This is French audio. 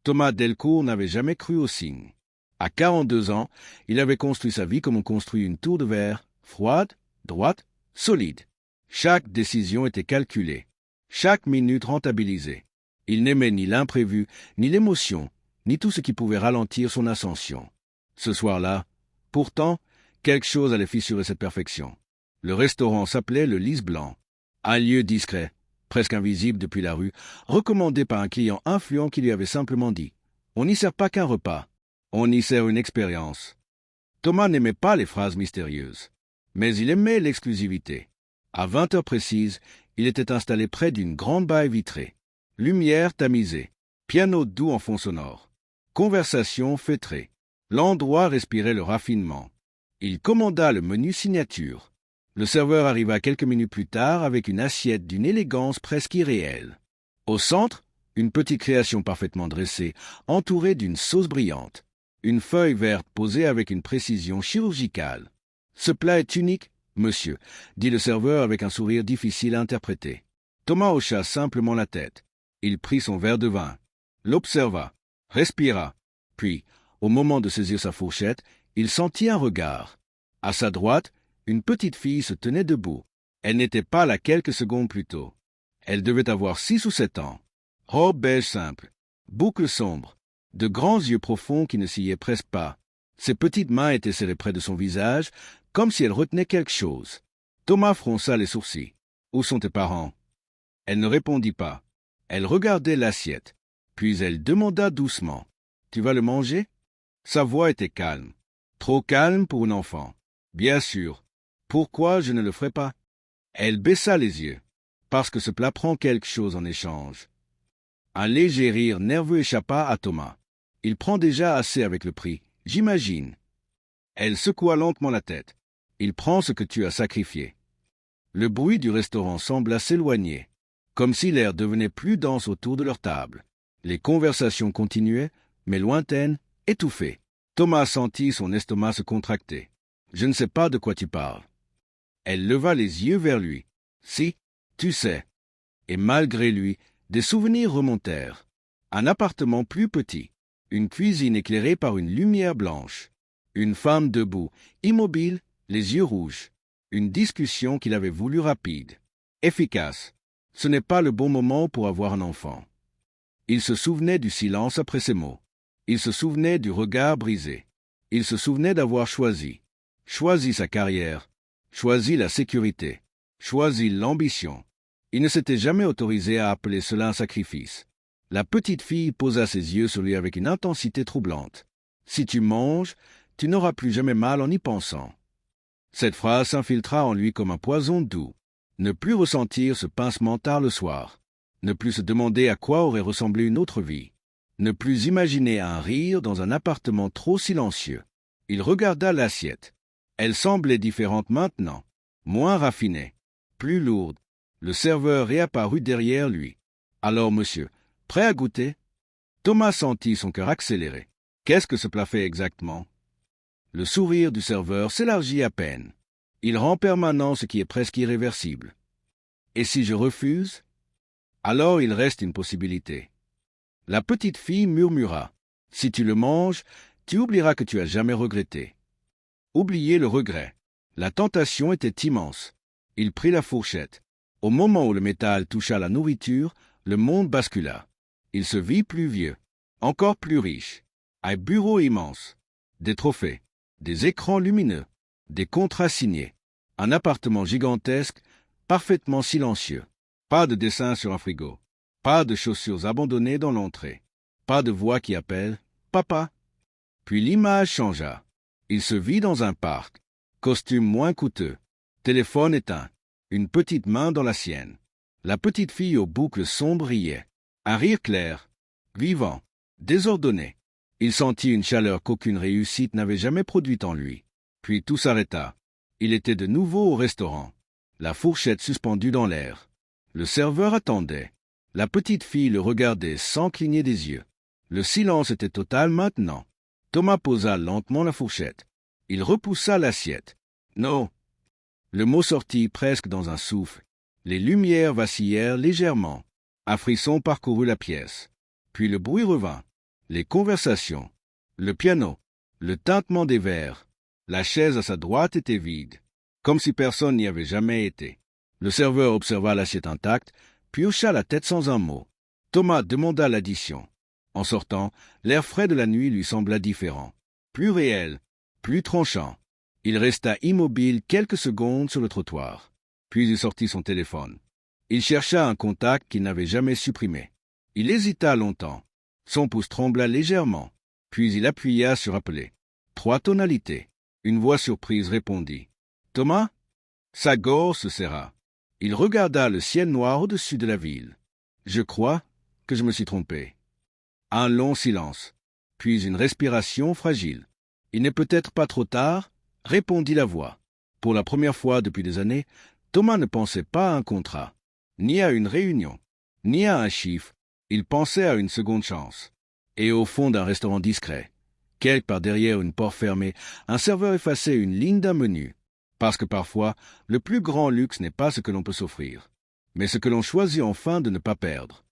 Thomas Delcourt n'avait jamais cru aux signes. À 42 ans, il avait construit sa vie comme on construit une tour de verre, froide, droite, solide. Chaque décision était calculée, chaque minute rentabilisée. Il n'aimait ni l'imprévu, ni l'émotion, ni tout ce qui pouvait ralentir son ascension. Ce soir-là, pourtant, quelque chose allait fissurer cette perfection. Le restaurant s'appelait le Lys Blanc, un lieu discret, presque invisible depuis la rue, recommandé par un client influent qui lui avait simplement dit « On n'y sert pas qu'un repas, on y sert une expérience ». Thomas n'aimait pas les phrases mystérieuses, mais il aimait l'exclusivité. À 20 heures précises, il était installé près d'une grande baie vitrée. Lumière tamisée, piano doux en fond sonore, conversation feutrée. L'endroit respirait le raffinement. Il commanda le menu signature. Le serveur arriva quelques minutes plus tard avec une assiette d'une élégance presque irréelle. Au centre, une petite création parfaitement dressée, entourée d'une sauce brillante. Une feuille verte posée avec une précision chirurgicale. « Ce plat est unique, monsieur », dit le serveur avec un sourire difficile à interpréter. Thomas hocha simplement la tête. Il prit son verre de vin, l'observa, respira, puis, au moment de saisir sa fourchette, il sentit un regard. À sa droite, une petite fille se tenait debout. Elle n'était pas là quelques secondes plus tôt. Elle devait avoir 6 ou 7 ans. Robe beige simple, boucles sombres, de grands yeux profonds qui ne sciaient presque pas. Ses petites mains étaient serrées près de son visage, comme si elle retenait quelque chose. Thomas fronça les sourcils. « Où sont tes parents ?» Elle ne répondit pas. Elle regardait l'assiette, puis elle demanda doucement. « Tu vas le manger ?» Sa voix était calme. Trop calme pour une enfant. « Bien sûr. Pourquoi je ne le ferais pas ?» Elle baissa les yeux. « Parce que ce plat prend quelque chose en échange. » Un léger rire nerveux échappa à Thomas. « Il prend déjà assez avec le prix, j'imagine. » Elle secoua lentement la tête. « Il prend ce que tu as sacrifié. » Le bruit du restaurant sembla s'éloigner, comme si l'air devenait plus dense autour de leur table. Les conversations continuaient, mais lointaines, étouffées. Thomas sentit son estomac se contracter. « Je ne sais pas de quoi tu parles. » Elle leva les yeux vers lui. « Si, tu sais. » Et malgré lui, des souvenirs remontèrent. Un appartement plus petit, une cuisine éclairée par une lumière blanche, une femme debout, immobile, les yeux rouges, une discussion qu'il avait voulu rapide, efficace. Ce n'est pas le bon moment pour avoir un enfant. Il se souvenait du silence après ces mots. Il se souvenait du regard brisé. Il se souvenait d'avoir choisi sa carrière, choisi la sécurité, choisi l'ambition. Il ne s'était jamais autorisé à appeler cela un sacrifice. La petite fille posa ses yeux sur lui avec une intensité troublante. « Si tu manges, tu n'auras plus jamais mal en y pensant. » Cette phrase s'infiltra en lui comme un poison doux. Ne plus ressentir ce pincement tard le soir. Ne plus se demander à quoi aurait ressemblé une autre vie. Ne plus imaginer un rire dans un appartement trop silencieux. Il regarda l'assiette. Elle semblait différente maintenant, moins raffinée, plus lourde. Le serveur réapparut derrière lui. « Alors, monsieur, prêt à goûter ?» Thomas sentit son cœur accélérer. Qu'est-ce que ce plat fait exactement? Le sourire du serveur s'élargit à peine. Il rend permanent ce qui est presque irréversible. « Et si je refuse ?» Alors il reste une possibilité. La petite fille murmura. « Si tu le manges, tu oublieras que tu as jamais regretté. » Oublier le regret. La tentation était immense. Il prit la fourchette. Au moment où le métal toucha la nourriture, le monde bascula. Il se vit plus vieux, encore plus riche. Un bureau immense, des trophées, des écrans lumineux, des contrats signés. Un appartement gigantesque, parfaitement silencieux. Pas de dessin sur un frigo. Pas de chaussures abandonnées dans l'entrée. Pas de voix qui appelle « Papa ». Puis l'image changea. Il se vit dans un parc. Costume moins coûteux. Téléphone éteint. Une petite main dans la sienne. La petite fille aux boucles sombres riait. Un rire clair, vivant, désordonné. Il sentit une chaleur qu'aucune réussite n'avait jamais produite en lui. Puis tout s'arrêta. Il était de nouveau au restaurant. La fourchette suspendue dans l'air. Le serveur attendait. La petite fille le regardait sans cligner des yeux. Le silence était total maintenant. Thomas posa lentement la fourchette. Il repoussa l'assiette. « Non !» Le mot sortit presque dans un souffle. Les lumières vacillèrent légèrement. Un frisson parcourut la pièce. Puis le bruit revint. les conversations, le piano, le tintement des verres. La chaise à sa droite était vide, comme si personne n'y avait jamais été. Le serveur observa l'assiette intacte, puis hocha la tête sans un mot. Thomas demanda l'addition. En sortant, l'air frais de la nuit lui sembla différent, plus réel, plus tranchant. Il resta immobile quelques secondes sur le trottoir. Puis il sortit son téléphone. Il chercha un contact qu'il n'avait jamais supprimé. Il hésita longtemps. Son pouce trembla légèrement. Puis il appuya sur appeler. 3 tonalités. Une voix surprise répondit. « Thomas ?» Sa gorge se serra. Il regarda le ciel noir au-dessus de la ville. « Je crois que je me suis trompé. » Un long silence, puis une respiration fragile. « Il n'est peut-être pas trop tard ?» répondit la voix. Pour la première fois depuis des années, Thomas ne pensait pas à un contrat, ni à une réunion, ni à un chiffre. Il pensait à une seconde chance. Et au fond d'un restaurant discret, quelque part derrière une porte fermée, un serveur effaçait une ligne d'un menu. Parce que parfois, le plus grand luxe n'est pas ce que l'on peut s'offrir, mais ce que l'on choisit enfin de ne pas perdre.